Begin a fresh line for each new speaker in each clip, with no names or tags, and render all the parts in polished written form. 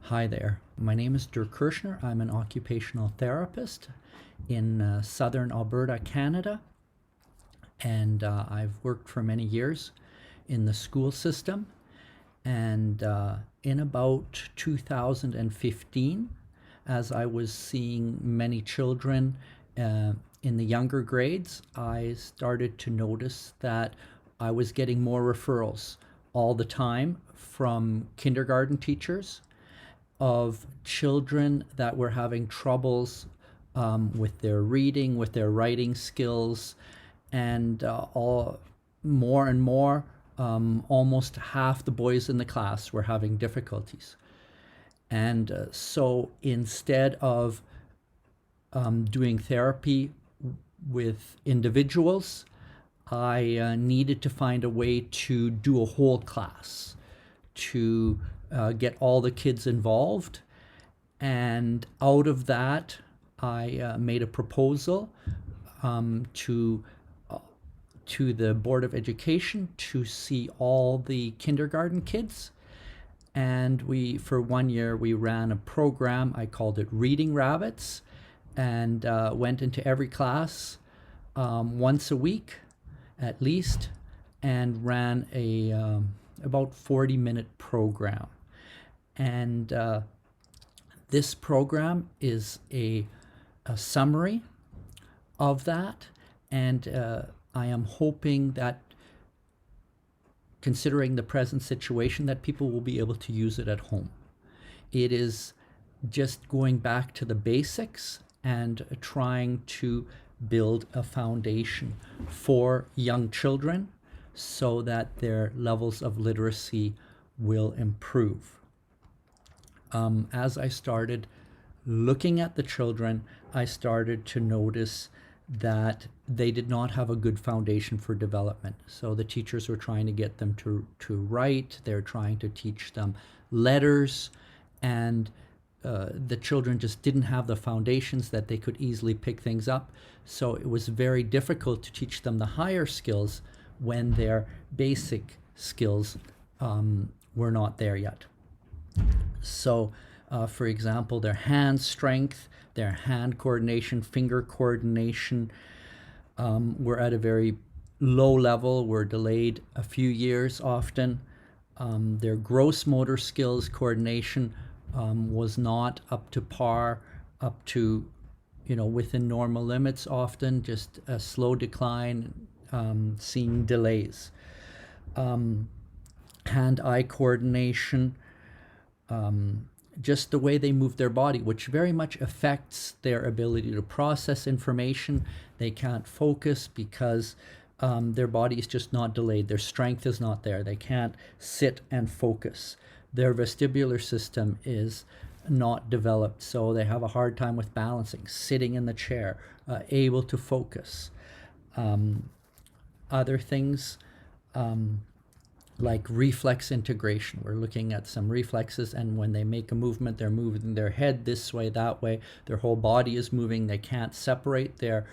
Hi there. My name is Dirk Kirschner. I'm an occupational therapist in southern Alberta, Canada, and I've worked for many years in the school system. And in about 2015, as I was seeing many children in the younger grades, I started to notice that I was getting more referrals all the time from kindergarten teachers of children that were having troubles with their reading, with their writing skills, and all more and more, almost half the boys in the class were having difficulties. And so instead of doing therapy with individuals, I needed to find a way to do a whole class to get all the kids involved. And out of that, I made a proposal to the Board of Education to see all the kindergarten kids. And for 1 year, we ran a program. I called it Reading Rabbits, and went into every class once a week at least, and ran a about 40-minute program. And this program is a summary of that, and I am hoping that, considering the present situation, that people will be able to use it at home. It is just going back to the basics and trying to build a foundation for young children so that their levels of literacy will improve. As I started looking at the children, I started to notice that they did not have a good foundation for development. So the teachers were trying to get them to write, they're trying to teach them letters, and the children just didn't have the foundations that they could easily pick things up. So it was very difficult to teach them the higher skills when their basic skills were not there yet. So, for example, their hand strength, their hand coordination, finger coordination were at a very low level, were delayed a few years often. Their gross motor skills coordination was not up to par, up to, within normal limits often, just a slow decline, seeing delays. Hand-eye coordination, just the way they move their body, which very much affects their ability to process information. They can't focus because their body is just not delayed. Their strength is not there. They can't sit and focus. Their vestibular system is not developed, so they have a hard time with balancing, sitting in the chair, able to focus. Other things like reflex integration. We're looking at some reflexes, and when they make a movement, they're moving their head this way, that way. Their whole body is moving. They can't separate their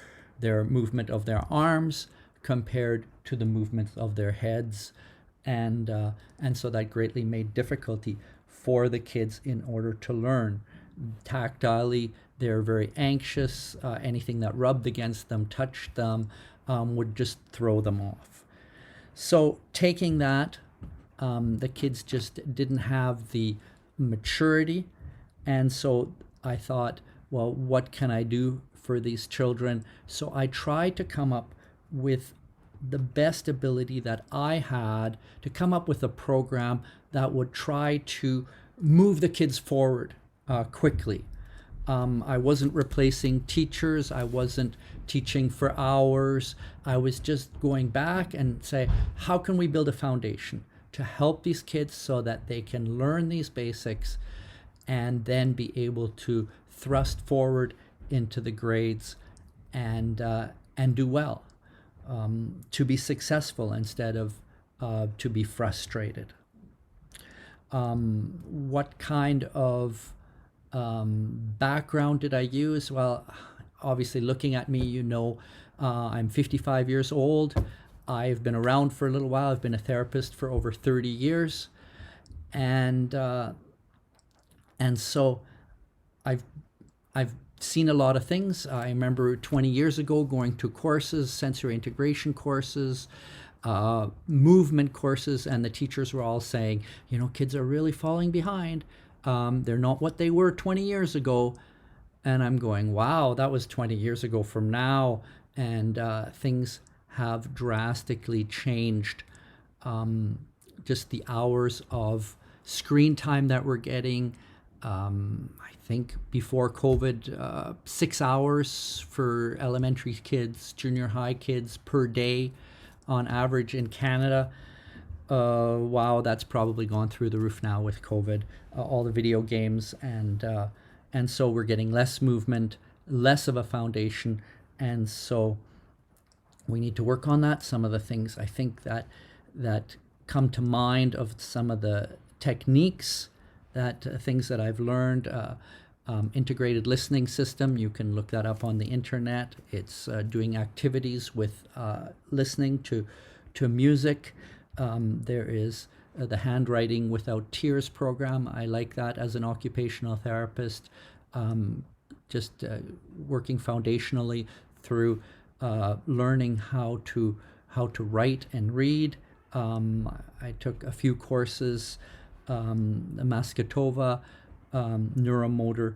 movement of their arms compared to the movements of their heads. And so that greatly made difficulty for the kids in order to learn. Tactilely, they're very anxious. Anything that rubbed against them, touched them, would just throw them off. So taking that, the kids just didn't have the maturity. And so I thought, well, what can I do for these children? So I tried to come up with the best ability that I had to come up with a program that would try to move the kids forward quickly. I wasn't replacing teachers. I wasn't teaching for hours. I was just going back and say, how can we build a foundation to help these kids so that they can learn these basics and then be able to thrust forward into the grades and do well, to be successful instead of to be frustrated. What kind of background did I use? Well, obviously looking at me, I'm 55 years old. I've been around for a little while. I've been a therapist for over 30 years. And And so I've I've seen a lot of things. I remember 20 years ago going to courses, sensory integration courses, movement courses, and the teachers were all saying, you know, kids are really falling behind. They're not what they were 20 years ago. And I'm going, wow, that was 20 years ago from now. And things have drastically changed. Just the hours of screen time that we're getting. I think before COVID, 6 hours for elementary kids, junior high kids per day on average in Canada. Wow, that's probably gone through the roof now with COVID, all the video games, and so we're getting less movement, less of a foundation, and so we need to work on that. Some of the things I think that come to mind of some of the techniques, that things that I've learned. Integrated listening system, you can look that up on the internet. It's doing activities with listening to music. There is the Handwriting Without Tears program. I like that as an occupational therapist. Just working foundationally through learning how to write and read. I took a few courses, Maskatova, neuromotor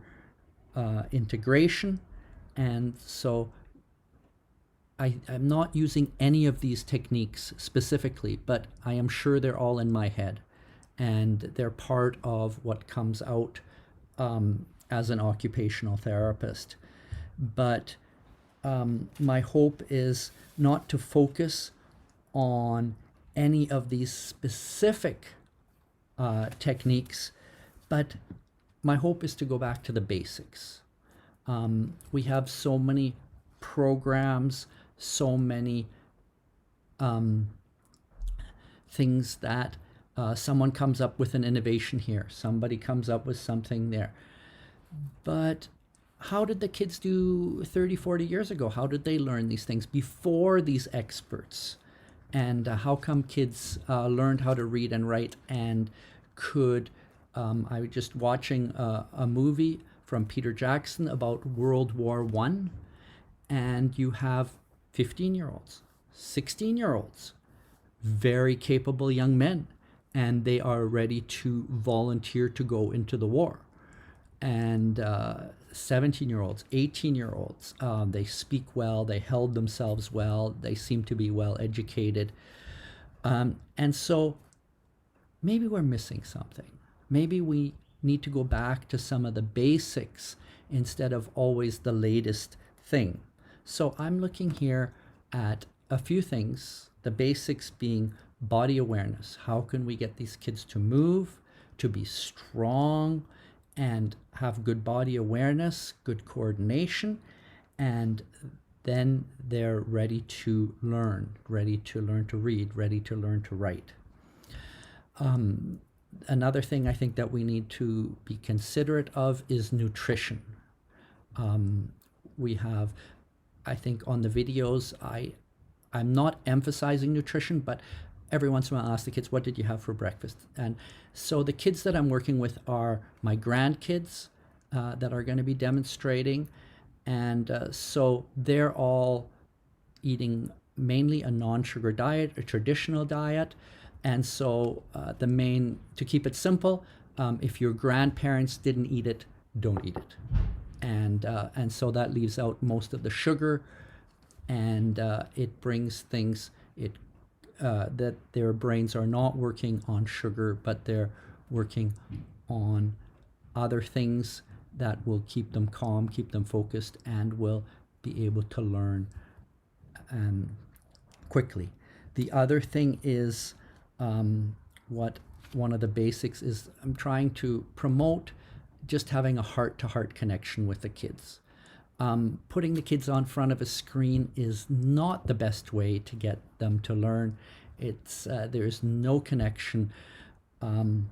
integration, and so I'm not using any of these techniques specifically, but I am sure they're all in my head, and they're part of what comes out as an occupational therapist. But my hope is not to focus on any of these specific techniques, but my hope is to go back to the basics. We have so many programs, so many things that someone comes up with an innovation here, somebody comes up with something there. But how did the kids do 30, 40 years ago? How did they learn these things before these experts? And how come kids learned how to read and write and could... I was just watching a movie from Peter Jackson about World War I, and you have 15-year-olds, 16-year-olds, very capable young men, and they are ready to volunteer to go into the war. And 17-year-olds, 18-year-olds, they speak well, they held themselves well, they seem to be well educated. And so maybe we're missing something. Maybe we need to go back to some of the basics instead of always the latest thing. So I'm looking here at a few things, the basics being body awareness. How can we get these kids to move, to be strong, and have good body awareness, good coordination, and then they're ready to learn to read, ready to learn to write. Another thing I think that we need to be considerate of is nutrition. We have, I think on the videos, I'm not emphasizing nutrition, but every once in a while I ask the kids, what did you have for breakfast? And so the kids that I'm working with are my grandkids that are going to be demonstrating. And so they're all eating mainly a non-sugar diet, a traditional diet. And so to keep it simple, if your grandparents didn't eat it, don't eat it. And so that leaves out most of the sugar, and it brings things that their brains are not working on sugar, but they're working on other things that will keep them calm, keep them focused, and will be able to learn quickly. The other thing is what one of the basics is, I'm trying to promote just having a heart-to-heart connection with the kids. Putting the kids on front of a screen is not the best way to get them to learn. There's no connection. There's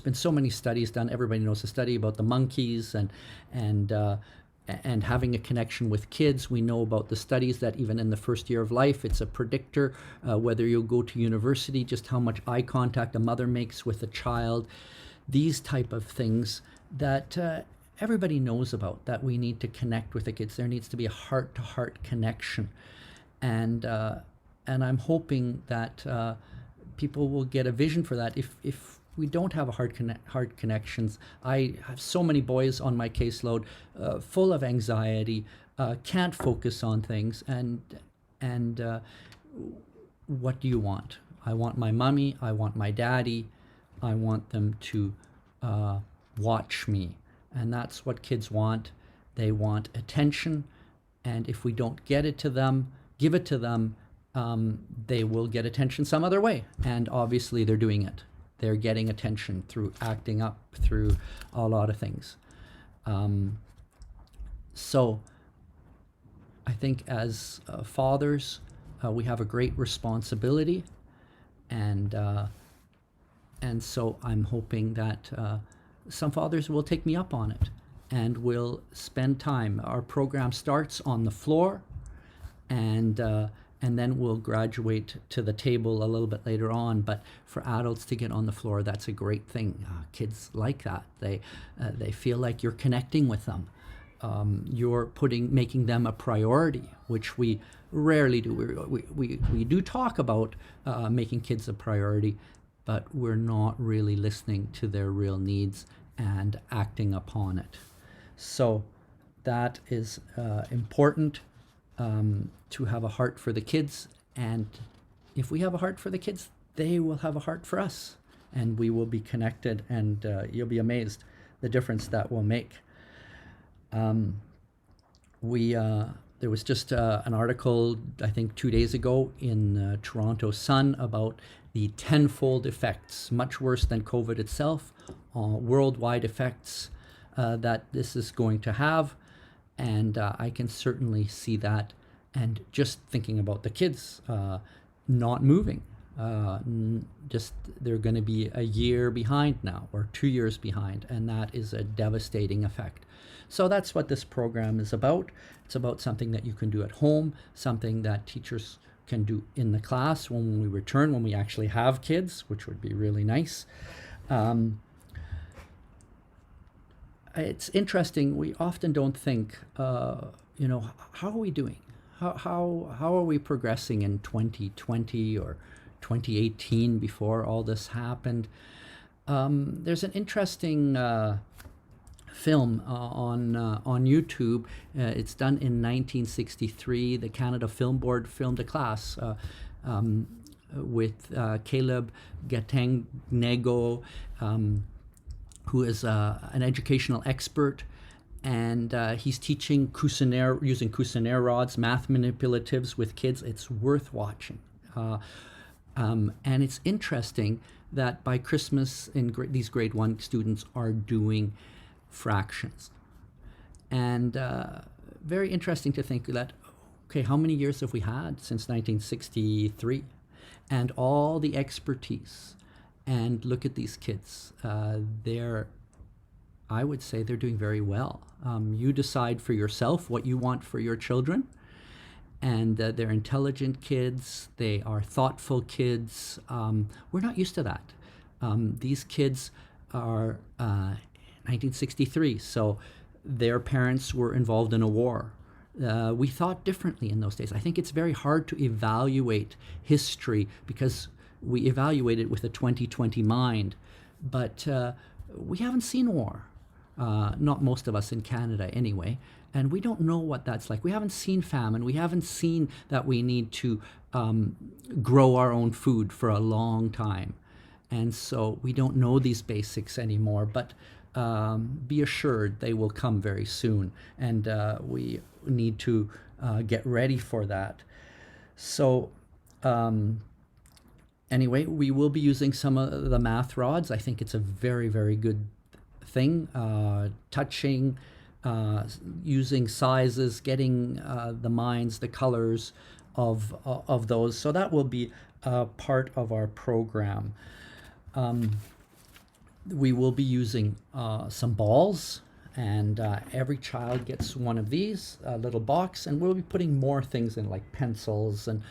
been so many studies done. Everybody knows the study about the monkeys and having a connection with kids. We know about the studies that even in the first year of life, it's a predictor whether you'll go to university, just how much eye contact a mother makes with a child. these type of things that everybody knows about, that we need to connect with the kids. There needs to be a heart-to-heart connection. And I'm hoping that people will get a vision for that. If we don't have a heart connections, I have so many boys on my caseload, full of anxiety, can't focus on things, and what do you want? I want my mommy, I want my daddy, I want them to watch me. And that's what kids want. They want attention, and if we don't give it to them, they will get attention some other way. And obviously they're doing it. They're getting attention through acting up, through a lot of things. So I think as fathers, we have a great responsibility, and so I'm hoping that some fathers will take me up on it and will spend time. Our program starts on the floor, and then we'll graduate to the table a little bit later on. But for adults to get on the floor, that's a great thing. Kids like that. They feel like you're connecting with them. You're making them a priority, which we rarely do. We do talk about making kids a priority, but we're not really listening to their real needs and acting upon it. So that is important, to have a heart for the kids. And if we have a heart for the kids, they will have a heart for us, and we will be connected, and you'll be amazed the difference that will make. There was just an article, I think 2 days ago, in Toronto Sun about the tenfold effects, much worse than COVID itself, worldwide effects that this is going to have. And I can certainly see that. And just thinking about the kids not moving, they're going to be a year behind now, or 2 years behind, and that is a devastating effect. So that's what this program is about. It's about something that you can do at home, something that teachers can do in the class when we return, when we actually have kids, which would be really nice. It's interesting. We often don't think, how are we doing? How are we progressing in 2020 or 2018 before all this happened? There's an interesting film on YouTube. It's done in 1963. The Canada Film Board filmed a class with Caleb Gatangnego, who is an educational expert, and he's teaching using Cousineau rods, math manipulatives with kids. It's worth watching. And it's interesting that by Christmas, these grade 1 students are doing fractions. And very interesting to think that, okay, how many years have we had since 1963? And all the expertise. And look at these kids. I would say they're doing very well. You decide for yourself what you want for your children. And they're intelligent kids. They are thoughtful kids. We're not used to that. These kids are 1963, so their parents were involved in a war. We thought differently in those days. I think it's very hard to evaluate history because we evaluate it with a 2020 mind. But we haven't seen war. Not most of us in Canada anyway. And we don't know what that's like. We haven't seen famine. We haven't seen that we need to grow our own food for a long time. And so we don't know these basics anymore. But be assured they will come very soon. And we need to get ready for that. So anyway, we will be using some of the math rods. I think it's a very, very good thing. Touching, using sizes, getting the minds, the colors of those. So that will be part of our program. We will be using some balls, and every child gets one of these, a little box, and we'll be putting more things in, like pencils and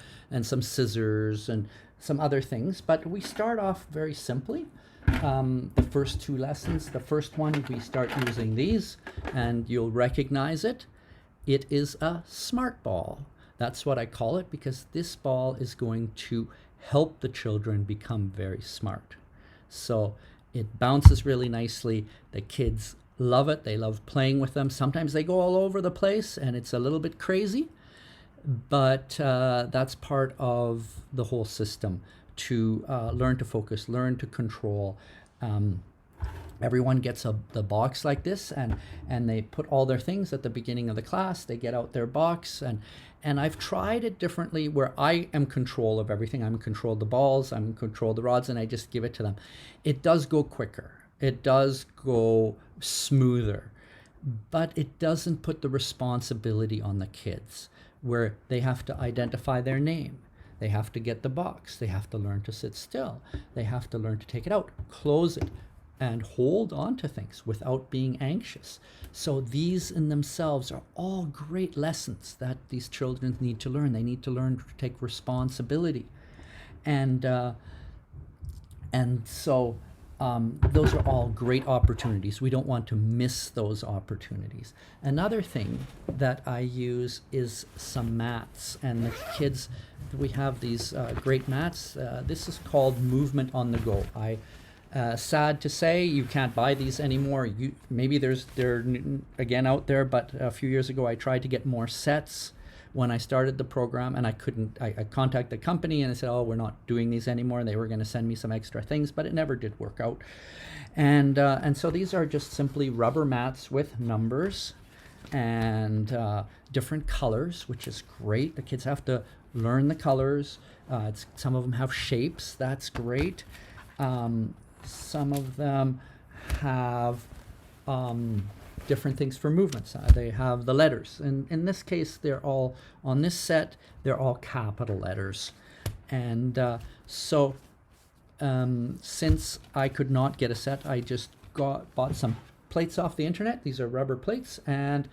some scissors and some other things. But we start off very simply. the first two lessons. The first one, we start using these, and you'll recognize it. It is a smart ball. That's what I call it, because this ball is going to help the children become very smart. So it bounces really nicely. The kids love it. They love playing with them. Sometimes they go all over the place and it's a little bit crazy, but that's part of the whole system, to learn to focus, learn to control. Everyone gets the box like this, and they put all their things at the beginning of the class. They get out their box, and I've tried it differently where I am control of everything. I'm in control of the balls, I'm in control of the rods, and I just give it to them. It does go quicker. It does go smoother, but it doesn't put the responsibility on the kids, where they have to identify their name. They have to get the box. They have to learn to sit still. They have to learn to take it out, close it, and hold on to things without being anxious. So these in themselves are all great lessons that these children need to learn. They need to learn to take responsibility. And so those are all great opportunities. We don't want to miss those opportunities. Another thing that I use is some mats. And the kids, we have these great mats. This is called Movement on the Go. Sad to say, you can't buy these anymore. Maybe they're again out there, but a few years ago I tried to get more sets when I started the program, and I couldn't. I contacted the company and I said, oh, we're not doing these anymore. They were going to send me some extra things, but it never did work out. And so these are just simply rubber mats with numbers and different colors, which is great. The kids have to learn the colors. Some of them have shapes. That's great. Some of them have different things for movements. They have the letters. And in this case, they're all, on this set, they're all capital letters. And so since I could not get a set, I just bought some plates off the internet. These are rubber plates, and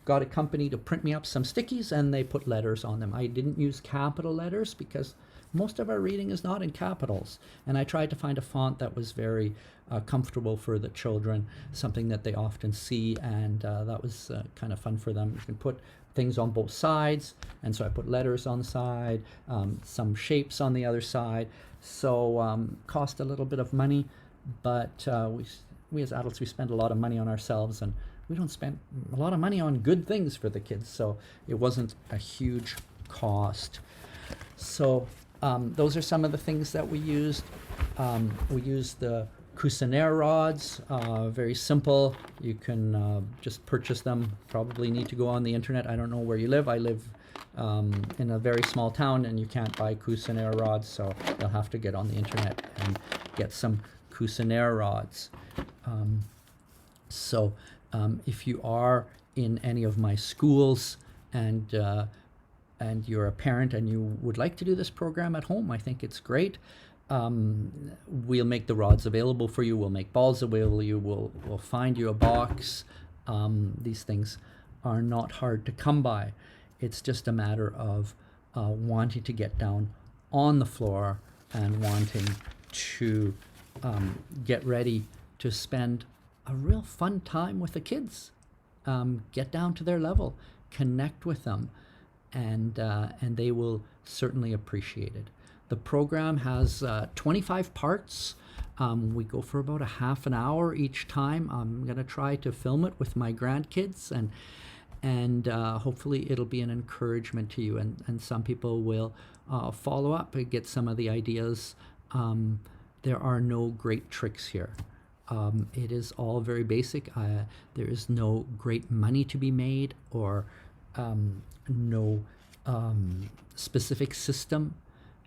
got a company to print me up some stickies, and they put letters on them. I didn't use capital letters because most of our reading is not in capitals, and I tried to find a font that was very comfortable for the children, something that they often see, and that was kind of fun for them. You can put things on both sides, and so I put letters on the side, some shapes on the other side. So cost a little bit of money, but we as adults, we spend a lot of money on ourselves, and we don't spend a lot of money on good things for the kids, so it wasn't a huge cost. So those are some of the things that we used. We used the Cuisinart rods, very simple. You can just purchase them. Probably need to go on the internet. I don't know where you live. I live in a very small town, and you can't buy Cuisinart rods, so you'll have to get on the internet and get some Cuisinart rods. So if you are in any of my schools and you're a parent and you would like to do this program at home, I think it's great. We'll make the rods available for you. We'll make balls available for you. We'll find you a box. These things are not hard to come by. It's just a matter of wanting to get down on the floor and wanting to get ready to spend a real fun time with the kids. Get down to their level, connect with them, and they will certainly appreciate it. The program has 25 parts. We go for about a half an hour each time. I'm going to try to film it with my grandkids, and hopefully it'll be an encouragement to you, and some people will follow up and get some of the ideas. There are no great tricks here. It is all very basic. There is no great money to be made, or no specific system.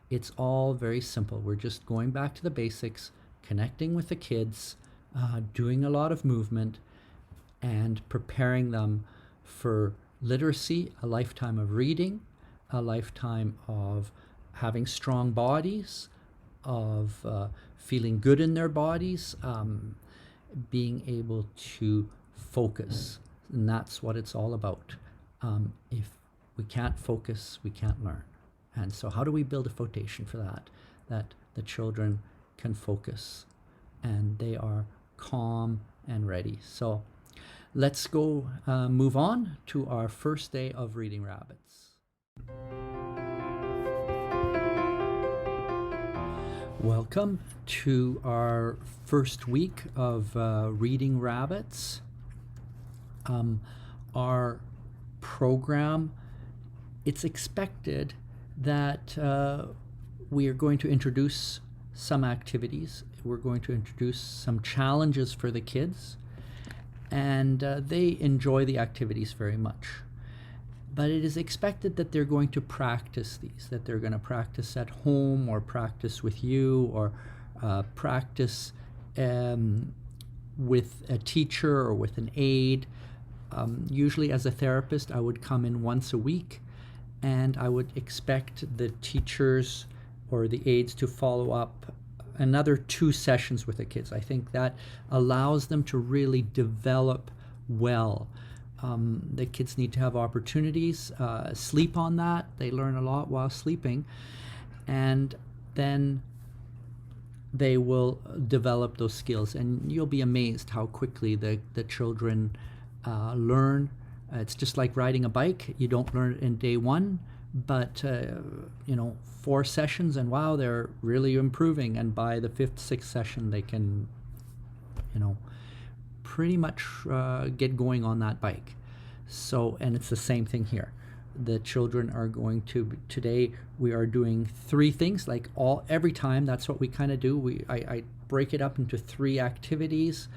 It's all very simple. We're just going back to the basics, connecting with the kids, doing a lot of movement, and preparing them for literacy, a lifetime of reading, a lifetime of having strong bodies, of feeling good in their bodies, being able to focus. And that's what it's all about. If we can't focus, we can't learn. And so how do we build a foundation for that? That the children can focus and they are calm and ready. So let's go move on to our first day of reading rabbits. Welcome to our first week of reading rabbits. Our program, it's expected that we are going to introduce some activities. We're going to introduce some challenges for the kids, and they enjoy the activities very much. But it is expected that they're going to practice these, that they're going to practice at home or practice with you or practice with a teacher or with an aide. Usually as a therapist, I would come in once a week, and I would expect the teachers or the aides to follow up another 2 sessions with the kids. I think that allows them to really develop well. The kids need to have opportunities, sleep on that. They learn a lot while sleeping, and then they will develop those skills. And you'll be amazed how quickly the children learn. It's just like riding a bike. You don't learn it in day 1, but 4 sessions, and wow, they're really improving. And by the 5th, 6th session, they can, pretty much get going on that bike. So, and it's the same thing here. The children are going to, today we are doing 3 things, like every time. That's what we kind of do. I break it up into 3 activities.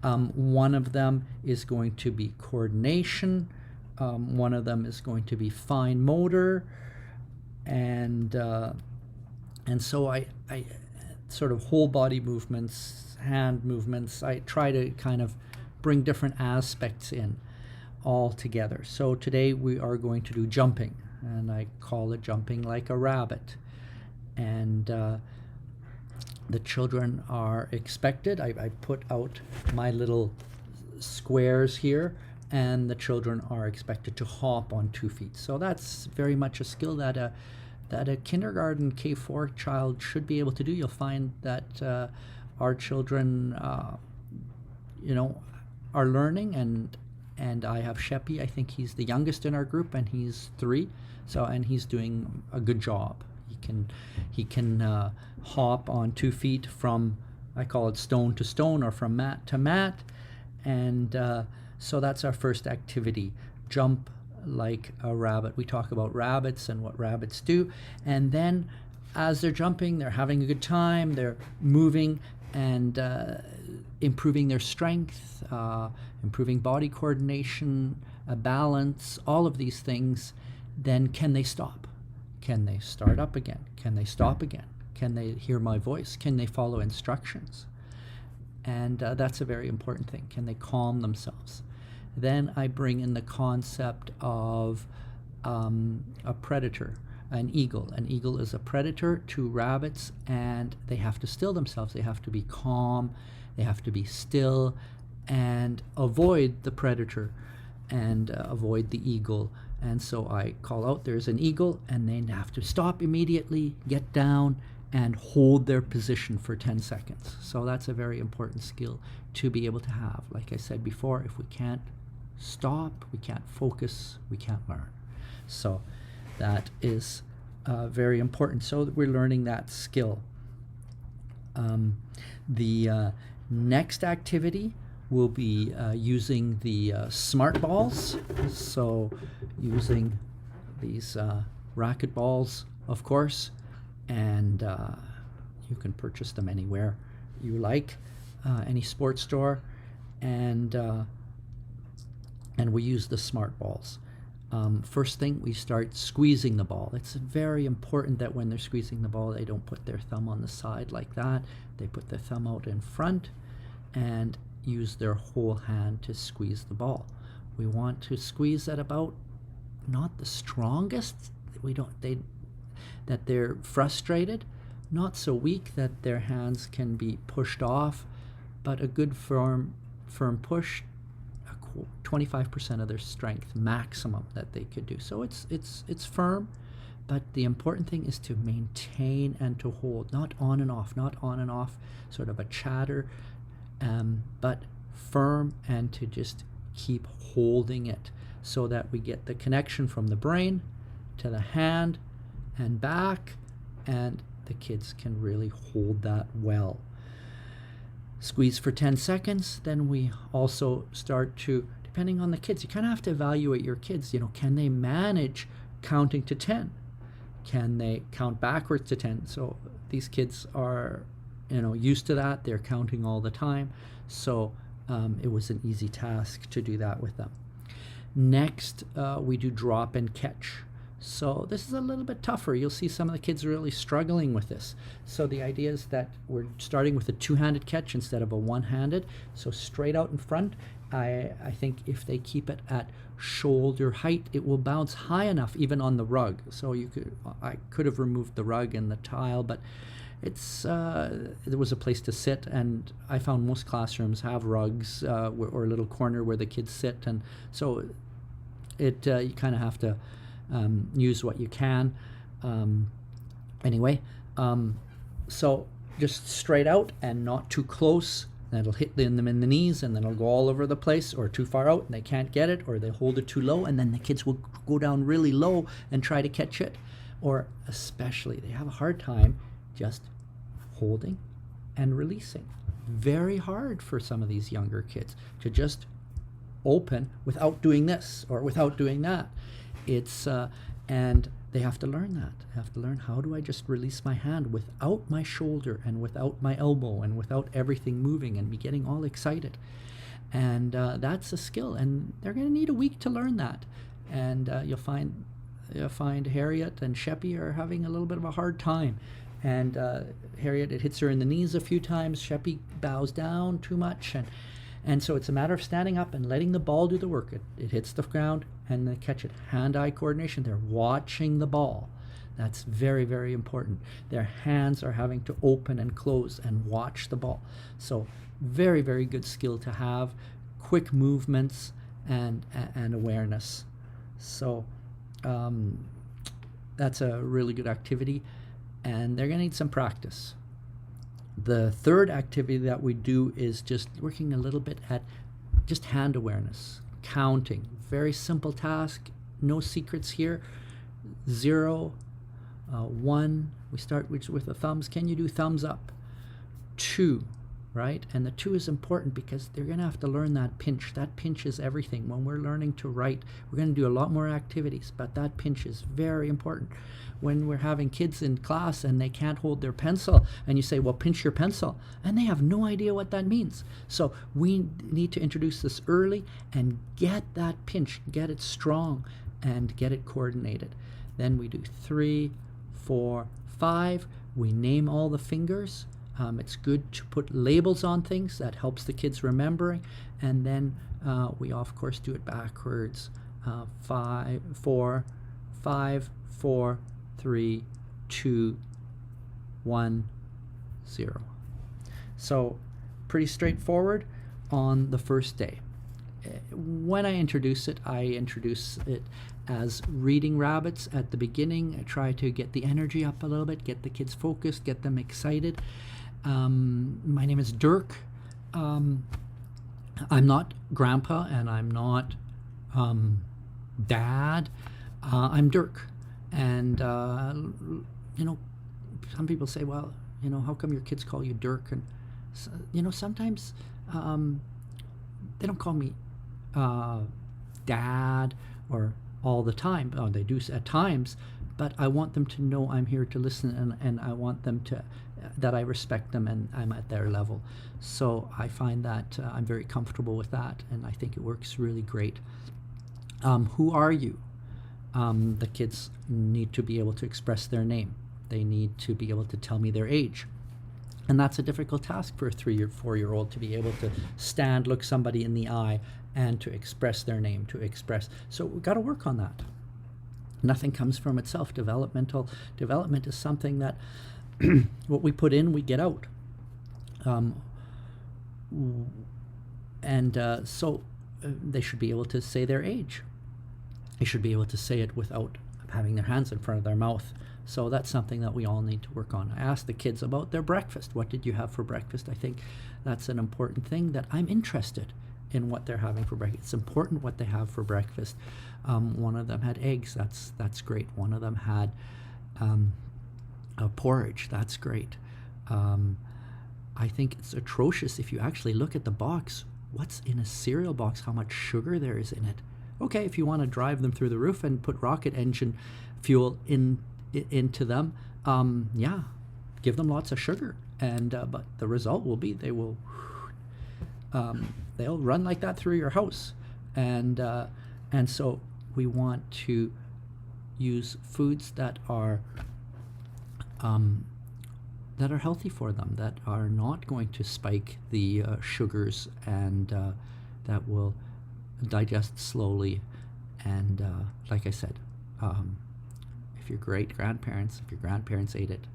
One of them is going to be coordination. One of them is going to be fine motor, and so I sort of whole body movements, hand movements. I try to kind of bring different aspects in all together. So today we are going to do jumping, and I call it jumping like a rabbit. And the children are expected. I put out my little squares here, and the children are expected to hop on 2 feet. So that's very much a skill that a kindergarten K4 child should be able to do. You'll find that our children, are learning, and I have Sheppy. I think he's the youngest in our group, and he's 3. And he's doing a good job. He can hop on 2 feet from, I call it stone to stone, or from mat to mat, and so that's our first activity, jump like a rabbit. We talk about rabbits and what rabbits do, and then as they're jumping, they're having a good time, they're moving and improving their strength, improving body coordination, balance, all of these things. Then can they stop? Can they start up again? Can they stop again? Can they hear my voice? Can they follow instructions? And that's a very important thing. Can they calm themselves? Then I bring in the concept of a predator, an eagle. An eagle is a predator to rabbits, and they have to still themselves. They have to be calm. They have to be still and avoid the predator and avoid the eagle. And so I call out, there's an eagle, and they have to stop immediately, get down, and hold their position for 10 seconds. So that's a very important skill to be able to have. Like I said before, if we can't stop, we can't focus, we can't learn. So that is very important. So we're learning that skill. The next activity will be using the smart balls. So using these racket balls, of course, and you can purchase them anywhere you like, any sports store, and we use the smart balls. First thing, we start squeezing the ball. It's very important that when they're squeezing the ball, they don't put their thumb on the side like that. They put their thumb out in front and use their whole hand to squeeze the ball. We want to squeeze at about, not the strongest, that they're frustrated, not so weak that their hands can be pushed off, but a good firm push, 25% of their strength maximum that they could do. So it's firm, but the important thing is to maintain and to hold, not on and off, sort of a chatter, but firm, and to just keep holding it so that we get the connection from the brain to the hand and back, and the kids can really hold that well. Squeeze for 10 seconds, then we also start to, depending on the kids, you kind of have to evaluate your kids. Can they manage counting to 10? Can they count backwards to 10? So these kids are, used to that. They're counting all the time. So it was an easy task to do that with them. Next, we do drop and catch. So this is a little bit tougher. You'll see some of the kids really struggling with this. So the idea is that we're starting with a two-handed catch instead of a one-handed. So straight out in front. I think if they keep it at shoulder height, it will bounce high enough even on the rug. So I could have removed the rug and the tile, but there was a place to sit, and I found most classrooms have rugs or a little corner where the kids sit, and so you kind of have to use what you can. So just straight out and not too close. That'll hit them in the knees, and then it'll go all over the place, or too far out and they can't get it, or they hold it too low, and then the kids will go down really low and try to catch it. Or especially, they have a hard time just holding and releasing. Very hard for some of these younger kids to just open without doing this or without doing that. And they have to learn that. They have to learn, how do I just release my hand without my shoulder and without my elbow and without everything moving and me getting all excited. And that's a skill, and they're going to need a week to learn that. And you'll find Harriet and Sheppy are having a little bit of a hard time. And Harriet, it hits her in the knees a few times. Sheppy bows down too much, and so it's a matter of standing up and letting the ball do the work. It hits the ground, and they catch it. Hand-eye coordination. They're watching the ball. That's very, very important. Their hands are having to open and close and watch the ball. So very, very good skill to have. Quick movements and awareness. So that's a really good activity, and they're going to need some practice. The third activity that we do is just working a little bit at just hand awareness, counting. Very simple task, no secrets here. 0, 1, we start with the thumbs. Can you do thumbs up? 2, right? And the 2 is important because they're going to have to learn that pinch. That pinch is everything. When we're learning to write, we're going to do a lot more activities, but that pinch is very important. When we're having kids in class and they can't hold their pencil, and you say, well, pinch your pencil, and they have no idea what that means. So we need to introduce this early and get that pinch, get it strong, and get it coordinated. Then we do 3, 4, 5. We name all the fingers. It's good to put labels on things. That helps the kids remembering. And then we, of course, do it backwards. 5, 4, 5, 4, 3, 2, 1, 0. So pretty straightforward on the first day. When I introduce it as reading rabbits at the beginning. I try to get the energy up a little bit, get the kids focused, get them excited. My name is Dirk. I'm not grandpa, and I'm not dad. I'm Dirk. And, some people say, well, how come your kids call you Dirk? And, sometimes they don't call me dad or all the time. Oh, they do at times, but I want them to know I'm here to listen, and I want them that I respect them and I'm at their level. So I find that I'm very comfortable with that, and I think it works really great. Who are you? The kids need to be able to express their name. They need to be able to tell me their age. And that's a difficult task for a 3 or 4-year-old, to be able to stand, look somebody in the eye, and to express their name, So we've got to work on that. Nothing comes from itself. Development is something that what we put in, we get out. So they should be able to say their age. They should be able to say it without having their hands in front of their mouth. So that's something that we all need to work on. I asked the kids about their breakfast. What did you have for breakfast? I think that's an important thing, that I'm interested in what they're having for breakfast. It's important what they have for breakfast. One of them had eggs. That's great. One of them had a porridge. That's great. I think it's atrocious if you actually look at the box. What's in a cereal box? How much sugar there is in it? Okay, if you want to drive them through the roof and put rocket engine fuel into them, yeah, give them lots of sugar, and but the result will be they'll run like that through your house, and so we want to use foods that are healthy for them, that are not going to spike the sugars, and that will digest slowly. And like I said, if your grandparents ate it,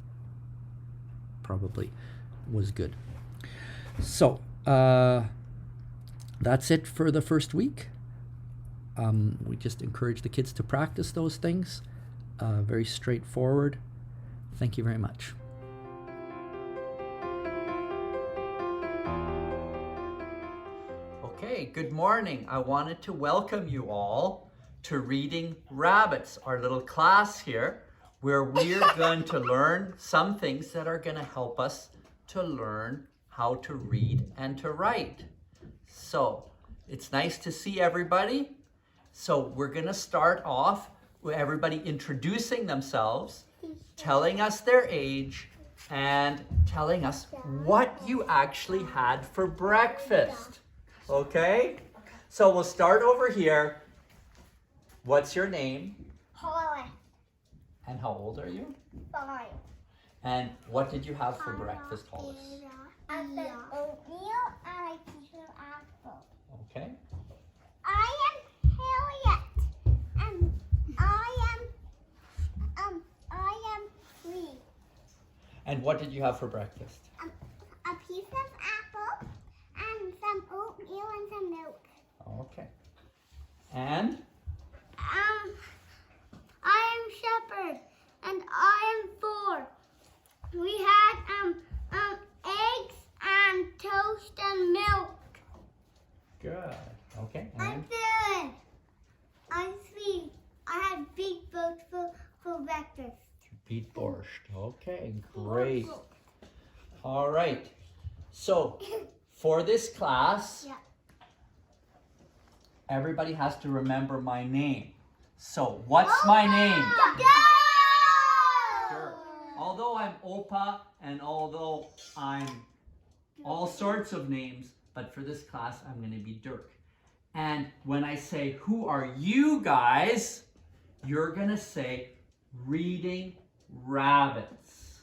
probably was good. So that's it for the first week. We just encourage the kids to practice those things. Very straightforward. Thank you very much. Okay, good morning. I wanted to welcome you all to Reading Rabbits, our little class here, where we're going to learn some things that are going to help us to learn how to read and to write. So, it's nice to see everybody. So, we're going to start off with everybody introducing themselves, telling us their age, and telling us what you actually had for breakfast. Okay? So we'll start over here. What's your name?
Holly.
And how old are you?
5.
And what did you have for breakfast, Hollis?
I had oatmeal and a piece of apple.
Okay.
I am Harriet, and I am 3.
And what did you have for breakfast?
A piece of apple and some oatmeal and some milk.
Okay. And?
I am Shepherd, and I am 4. We had eggs and toast and milk.
Good. Okay.
I'm
And?
7. I'm 3. I had big boats for breakfast.
Beet borscht. Okay, great. All right. So, for this class,
Yeah.
everybody has to remember my name. So, what's my name? Sure. Although I'm Opa, and although I'm all sorts of names, but for this class, I'm going to be Dirk. And when I say, who are you guys? You're going to say, Reading Rabbits.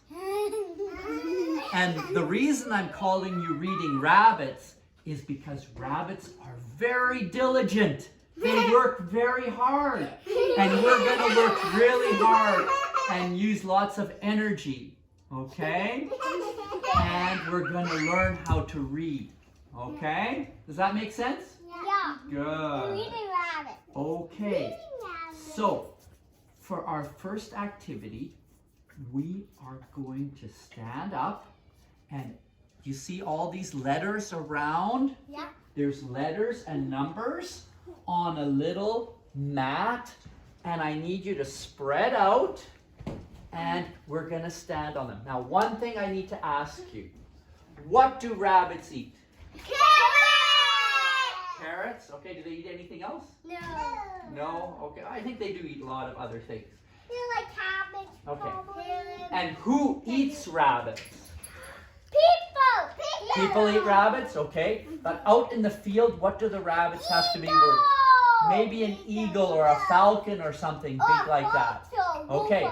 And the reason I'm calling you Reading Rabbits is because rabbits are very diligent. They work very hard. And we're going to work really hard and use lots of energy. Okay? And we're going to learn how to read. Okay? Does that make sense?
Yeah.
Good.
Reading rabbit.
Okay. So, for our first activity, we are going to stand up, and you see all these letters around?
Yeah.
There's letters and numbers on a little mat, and I need you to spread out, and we're going to stand on them. Now, one thing I need to ask you, what do rabbits eat? Carrots? Okay, do they eat anything else?
No.
No? Okay, I think they do eat a lot of other things.
They like cabbage.
Okay. And who eats rabbits?
People.
People eat rabbits, okay. But out in the field, what do the rabbits have to be worth? Maybe an eagle or a falcon or something big like that. Okay.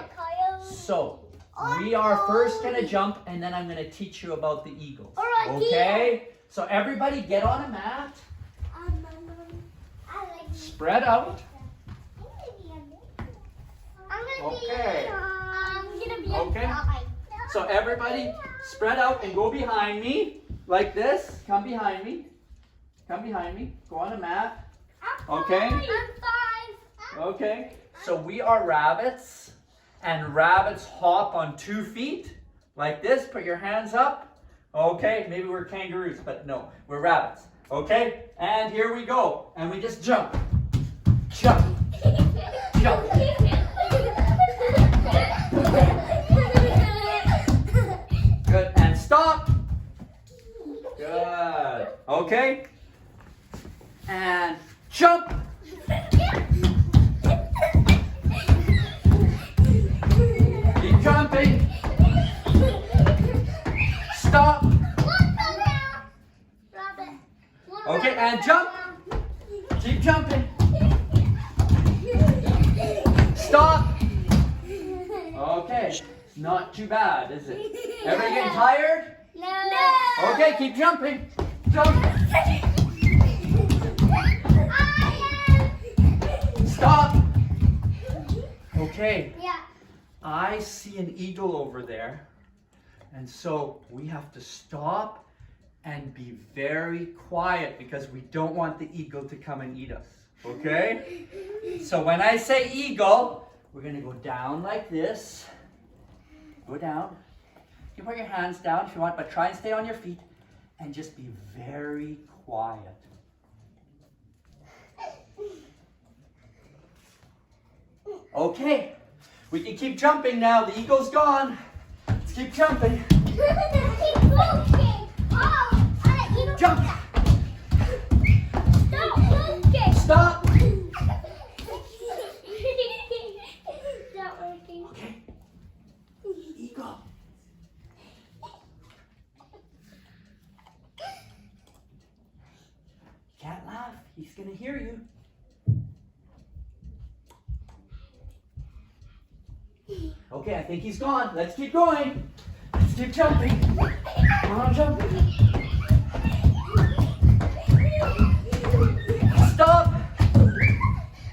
So, we are first going to jump, and then I'm going to teach you about the eagles. Okay? So everybody get on a mat. Spread out. Okay. Okay. So everybody spread out and go behind me like this. Come behind me. Come behind me. Go on a mat. Okay.
I'm 5.
Okay. So we are rabbits, and rabbits hop on 2 feet like this. Put your hands up. Okay, maybe we're kangaroos, but no, we're rabbits. Okay, and here we go. And we just jump. Jump. Jump. Good, and stop. Good. Okay. And jump. Keep jumping. Stop. Okay, and jump. Keep jumping. Stop. Okay, not too bad, is it? Everybody getting tired?
No.
Okay, keep jumping. Jump. Stop. Okay,
Yeah.
I see an eagle over there. And so we have to stop and be very quiet because we don't want the eagle to come and eat us. Okay? So when I say eagle, we're going to go down like this. Go down. You can put your hands down if you want, but try and stay on your feet and just be very quiet. Okay, we can keep jumping now. The eagle's gone. Let's keep jumping. Jump. Stop. Okay. Eagle. Can't laugh. He's going to hear you. Okay, I think he's gone. Let's keep going. Let's keep jumping. Come on, jumping. Stop.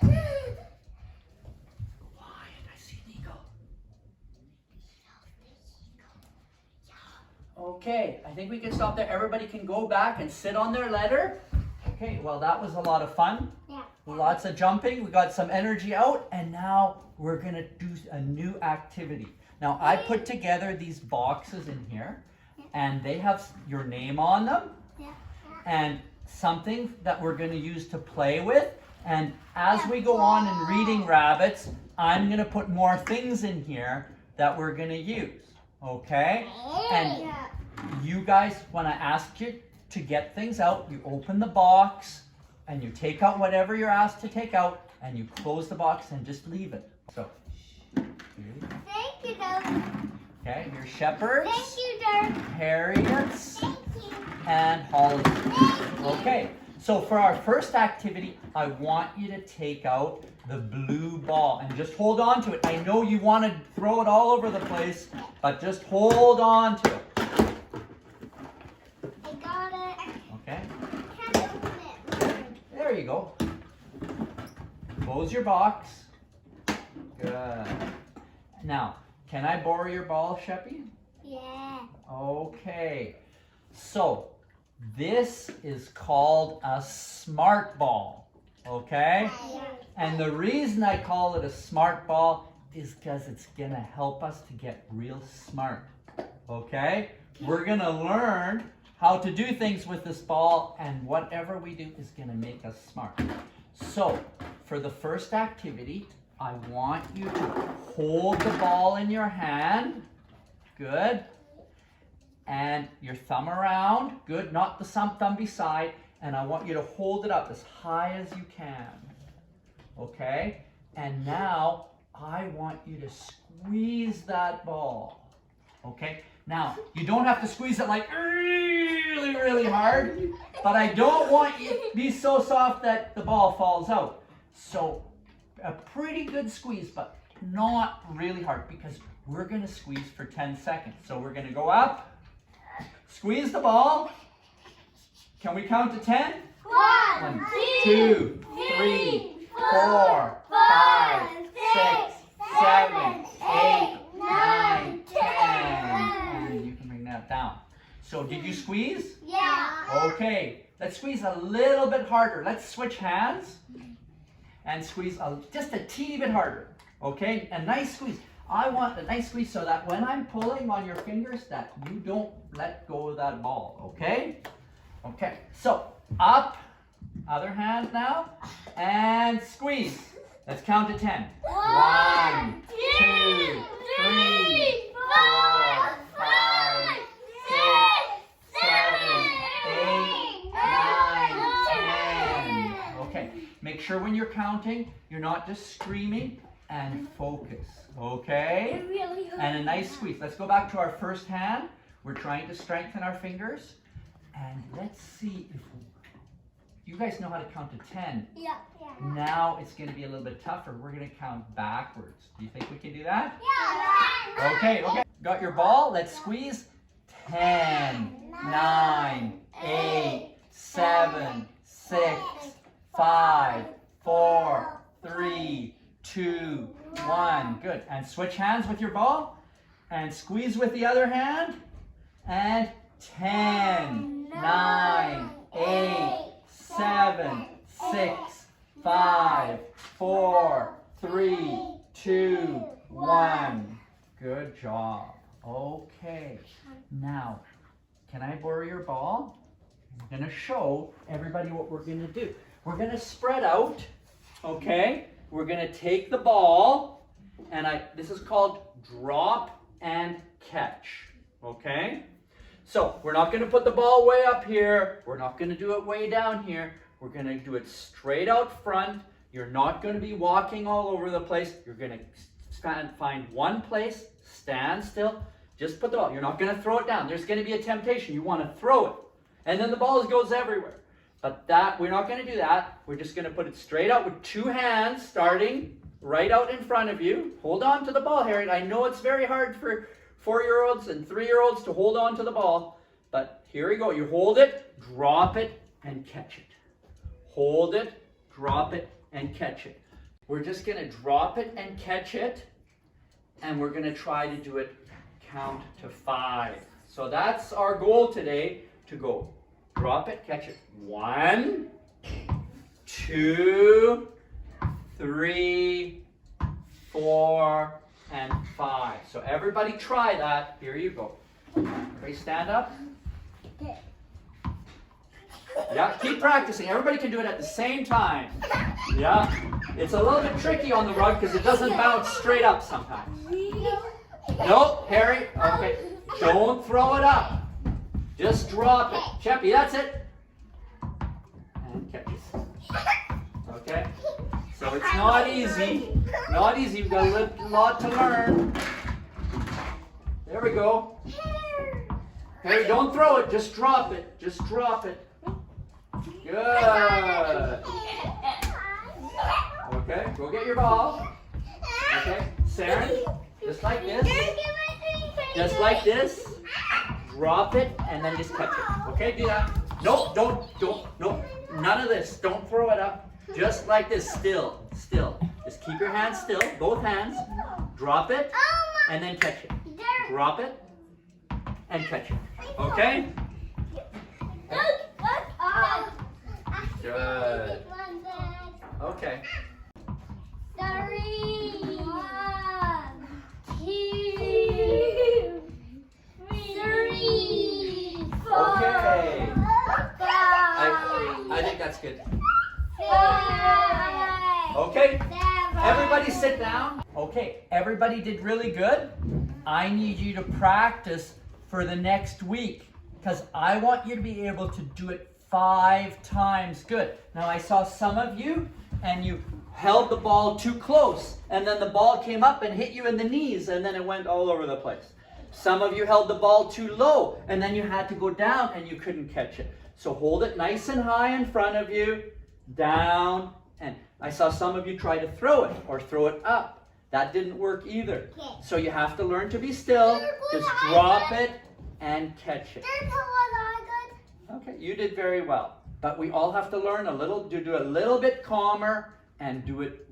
Quiet, I see an eagle. Okay, I think we can stop there. Everybody can go back and sit on their letter. Okay, well, that was a lot of fun.
Yeah.
Lots of jumping. We got some energy out, and now we're going to do a new activity. Now, I put together these boxes in here, and they have your name on them, and something that we're going to use to play with. And as we go on in reading rabbits, I'm going to put more things in here that we're going to use. Okay? And you guys, when I ask you to get things out, you open the box, and you take out whatever you're asked to take out, and you close the box and just leave it. So,
Thank you, Dirk.
okay, your shepherds,
Thank you, Dirk.
Harriets,
Thank you.
and Holly.
Thank you.
Okay, so for our first activity, I want you to take out the blue ball and just hold on to it. I know you want to throw it all over the place, but just hold on to it.
I got it.
Okay,
Can't open it.
there you go. Close your box. Good. Now, can I borrow your ball, Sheppy?
Yeah.
Okay. So, this is called a smart ball. Okay? And the reason I call it a smart ball is because it's going to help us to get real smart. Okay? We're going to learn how to do things with this ball, and whatever we do is going to make us smart. So, for the first activity, I want you to hold the ball in your hand. Good. And your thumb around. Good. Not the thumb beside. And I want you to hold it up as high as you can. Okay? And now I want you to squeeze that ball. Okay? Now, you don't have to squeeze it like really, really hard, but I don't want you to be so soft that the ball falls out. So, a pretty good squeeze, but not really hard, because we're going to squeeze for 10 seconds. So we're going to go up, squeeze the ball. Can we count to 10? 1, 2, 3, 4, 5, 6, 7, 8, 9, 10. And you can bring that down. So did you squeeze?
Yeah.
Okay, let's squeeze a little bit harder. Let's switch hands. and squeeze just a teeny bit harder. Okay, a nice squeeze. I want a nice squeeze so that when I'm pulling on your fingers that you don't let go of that ball, okay? Okay, so up, other hand now, and squeeze. Let's count to 10. 1, 2, 3, 4, 5, 6, 7, 8, 9, 10. Okay, make sure when you're counting, you're not just screaming, and focus, okay? And a nice squeeze. Let's go back to our first hand. We're trying to strengthen our fingers. And let's see if you guys know how to count to 10.
Yeah.
Now it's going to be a little bit tougher. We're going to count backwards. Do you think we can do that?
Yeah.
Okay. Got your ball? Let's squeeze. 10, 9, 8, 7, 6, 5, 4, 3, 2, 1. Good. And switch hands with your ball. And squeeze with the other hand. And 10, 9, 8, 7, 6, 5, 4, 3, 2, 1. Good job. Okay. Now, can I borrow your ball? I'm going to show everybody what we're going to do. We're going to spread out, okay? We're going to take the ball, and this is called drop and catch, okay? So we're not going to put the ball way up here. We're not going to do it way down here. We're going to do it straight out front. You're not going to be walking all over the place. You're going to find one place, stand still, just put the ball. You're not going to throw it down. There's going to be a temptation. You want to throw it. And then the ball goes everywhere. But we're not going to do that. We're just going to put it straight out with two hands, starting right out in front of you. Hold on to the ball, Harriet. I know it's very hard for 4-year-olds and 3-year-olds to hold on to the ball. But here we go. You hold it, drop it, and catch it. Hold it, drop it, and catch it. We're just going to drop it and catch it. And we're going to try to do it count to 5. So that's our goal today, to go drop it, catch it. 1, 2, 3, 4, and 5. So everybody try that. Here you go. Everybody stand up. Yeah, keep practicing. Everybody can do it at the same time. Yeah. It's a little bit tricky on the rug because it doesn't bounce straight up sometimes. No, Harry. Okay. Don't throw it up. Just drop it. Chappie, that's it. And catch it. Okay? So it's not easy. Not easy. We've got a lot to learn. There we go. Harry, don't throw it. Just drop it. Just drop it. Good. Okay, go get your ball. Okay, Saren, just like this. Just like this. Drop it and then just catch it. Okay, do that. Nope, nope. None of this. Don't throw it up. Just like this. Still. Just keep your hands still. Both hands. Drop it and then catch it. Drop it and catch it. Okay? Good. Okay.
3, 1, 2, 3, 4,
Okay.
5.
I think that's good.
6,
Okay.
7.
Everybody sit down. Okay, everybody did really good. I need you to practice for the next week because I want you to be able to do it 5 times good. Now I saw some of you and you held the ball too close and then the ball came up and hit you in the knees and then it went all over the place. Some of you held the ball too low and then you had to go down and you couldn't catch it. So hold it nice and high in front of you, down, and I saw some of you try to throw it or throw it up. That didn't work either. So you have to learn to be still, just drop it and catch it. Okay, you did very well. But we all have to learn to do a little bit calmer and do it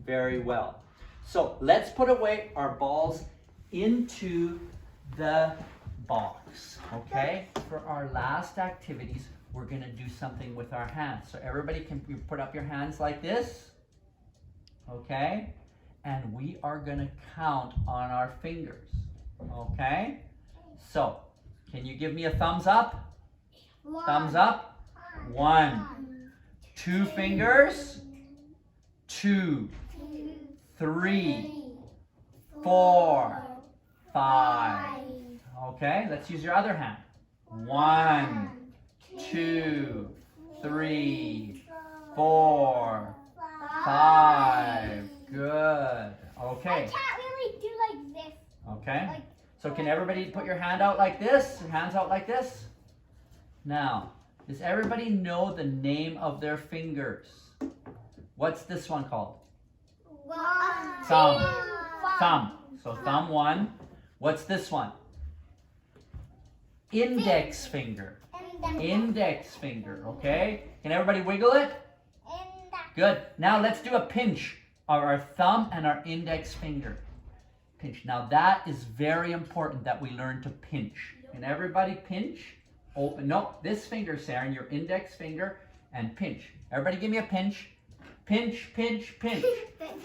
very well. So let's put away our balls into the box, okay? For our last activities, we're gonna do something with our hands. So everybody can put up your hands like this, okay? And we are going to count on our fingers, okay? So, can you give me a thumbs up? Thumbs up. 1. 2 fingers. 2, 3, 4, 5. Okay, let's use your other hand. 1, 2, 3, 4, 5. Good. Okay.
I can't really do like this.
Okay. So can everybody put your hand out like this? Hands out like this? Now, does everybody know the name of their fingers? What's this one called? Thumb. Thumb. So thumb 1. What's this one? Index finger. Index finger, okay? Can everybody wiggle it? Good. Now let's do a pinch of our thumb and our index finger. Pinch. Now that is very important that we learn to pinch. Can everybody pinch? Open. No, this finger, Saren, your index finger, and pinch. Everybody give me a pinch. Pinch, pinch, pinch.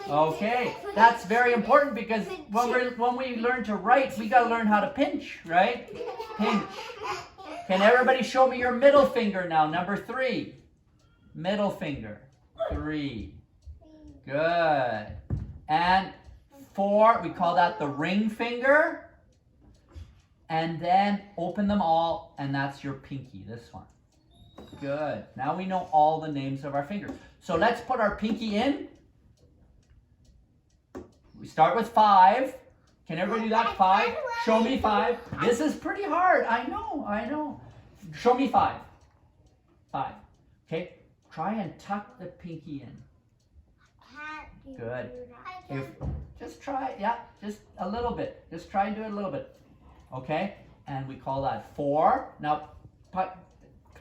Okay, that's very important because when we learn to write, we got to learn how to pinch, right? Pinch. Can everybody show me your middle finger now? Number 3. Middle finger. 3. Good. And 4, we call that the ring finger. And then open them all, and that's your pinky, this one. Good. Now we know all the names of our fingers. So let's put our pinky in. We start with 5. Can everybody do that? 5. Show me 5. This is pretty hard. I know. Show me 5. 5. Okay. Try and tuck the pinky in. Good. Just try, just a little bit. Just try and do it a little bit. Okay. And we call that 4. Now,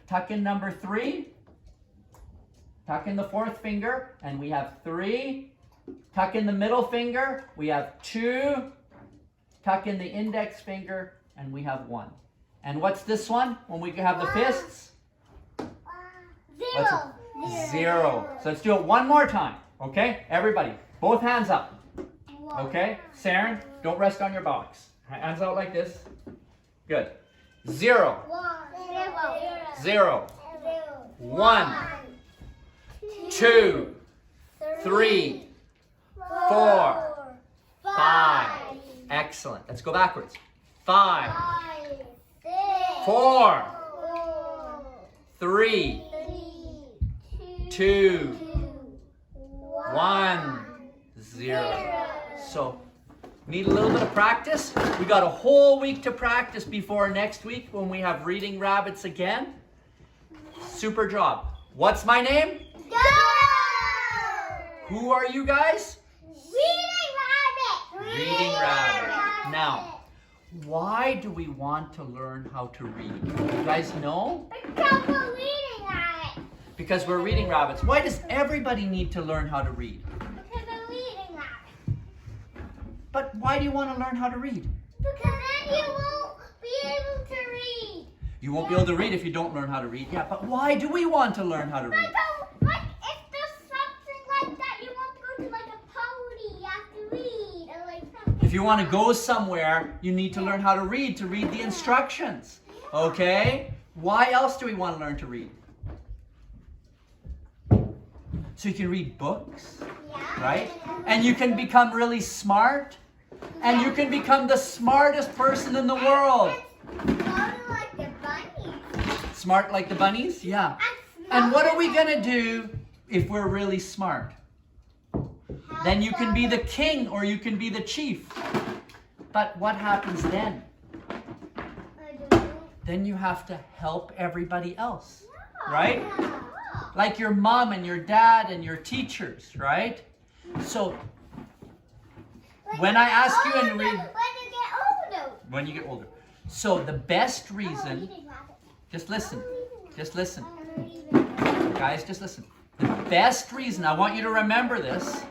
tuck in number 3. Tuck in the 4th finger, and we have 3. Tuck in the middle finger, we have 2. Tuck in the index finger, and we have 1. And what's this one when we have the fists?
0.
0. So let's do it one more time, okay? Everybody, both hands up, okay? Saren, don't rest on your box. Hands out like this. Good. 0. 0. 1. 2, 3, 4, 5. Excellent. Let's go backwards. 5, 4, 3, 2, 1, 0. So, need a little bit of practice. We got a whole week to practice before next week when we have Reading Rabbits again. Super job. What's my name?
Go!
Who are you guys?
Reading Rabbit.
Reading Rabbit. Now, why do we want to learn how to read? You guys know?
Because we're reading rabbit.
Because we're reading rabbits. Why does everybody need to learn how to read?
Because we're reading rabbit.
But why do you want to learn how to read?
Because then you won't be able to read.
You won't be able to read if you don't learn how to read. Yeah, but why do we want to learn how to read?
Like if there's something like that, you want to go to like a party, you have to read or like something.
If you want to go somewhere, you need to learn how to read the instructions. Okay? Why else do we want to learn to read? So you can read books, right? And you can become really smart. And you can become the smartest person in the world.
Like the bunnies.
Smart like the bunnies? Yeah. And what are we going to do if we're really smart? Then you can be the king or you can be the chief. But what happens then? Then you have to help everybody else, right? Like your mom and your dad and your teachers, right? So when I ask you and read... When you get older. So the best reason... Just listen. Guys, just listen. The best reason, I want you to remember this.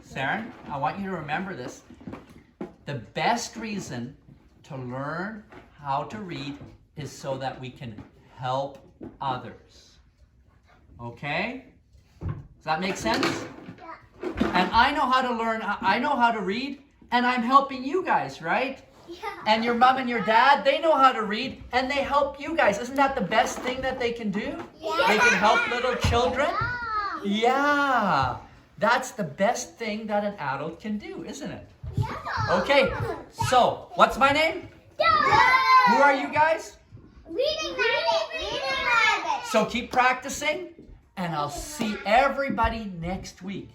Saren, I want you to remember this. The best reason to learn how to read is so that we can help others. Okay? Does that make sense?
Yeah.
And I know how to learn, I know how to read, and I'm helping you guys, right?
Yeah.
And your mom and your dad, they know how to read, and they help you guys. Isn't that the best thing that they can do?
Yeah.
They can help little children.
Yeah.
Yeah. That's the best thing that an adult can do, isn't it?
Yeah.
Okay, so what's my name? Who are you guys?
Reading rabbit.
So keep practicing, and I'll see everybody next week.